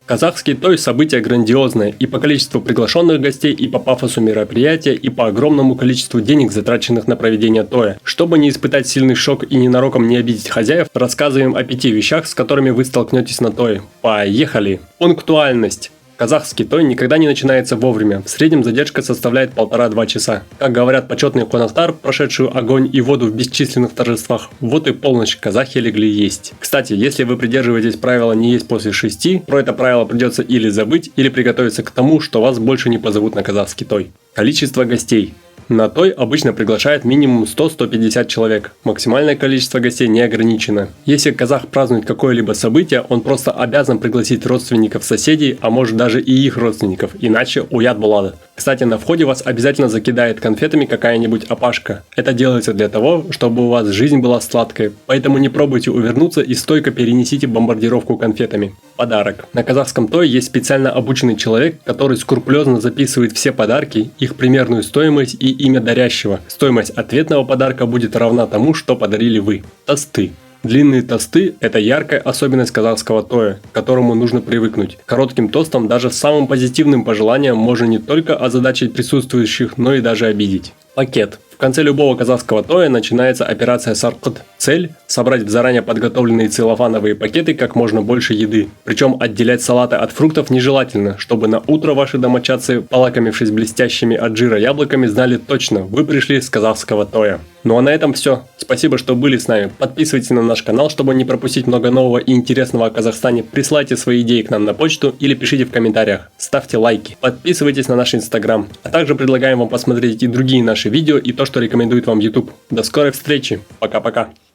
Казахский той – событие грандиозное и по количеству приглашенных гостей, и по пафосу мероприятия, и по огромному количеству денег, затраченных на проведение тоя. Чтобы не испытать сильный шок и ненароком не обидеть хозяев, рассказываем о 5 вещах, с которыми вы столкнетесь на тое. Поехали! Пунктуальность. Казахский той никогда не начинается вовремя, в среднем задержка составляет 1,5-2 часа. Как говорят почетный конохтар, прошедшую огонь и воду в бесчисленных торжествах, вот и полночь казахи легли есть. Кстати, если вы придерживаетесь правила не есть после 6, про это правило придется или забыть, или приготовиться к тому, что вас больше не позовут на казахский той. Количество гостей. На той обычно приглашают минимум 100-150 человек. Максимальное количество гостей не ограничено. Если казах празднует какое-либо событие, он просто обязан пригласить родственников, соседей, а может даже и их родственников, иначе уят булады. Кстати, на входе вас обязательно закидает конфетами какая-нибудь опашка. Это делается для того, чтобы у вас жизнь была сладкой, поэтому не пробуйте увернуться и стойко перенесите бомбардировку конфетами. Подарок. На казахском тое есть специально обученный человек, который скрупулезно записывает все подарки, их примерную стоимость и имя дарящего. Стоимость ответного подарка будет равна тому, что подарили вы. Тосты. Длинные тосты – это яркая особенность казахского тоя, к которому нужно привыкнуть. Коротким тостом даже самым позитивным пожеланием можно не только озадачить присутствующих, но и даже обидеть. Пакет. В конце любого казахского тоя начинается операция Саркыт. Цель – собрать в заранее подготовленные целлофановые пакеты как можно больше еды. Причем отделять салаты от фруктов нежелательно, чтобы на утро ваши домочадцы, полакомившись блестящими от жира яблоками, знали точно – вы пришли с казахского тоя. Ну а на этом все. Спасибо, что были с нами. Подписывайтесь на наш канал, чтобы не пропустить много нового и интересного о Казахстане. Присылайте свои идеи к нам на почту или пишите в комментариях. Ставьте лайки. Подписывайтесь на наш инстаграм. А также предлагаем вам посмотреть и другие наши видео, и то, что рекомендует вам YouTube. До скорой встречи. Пока-пока.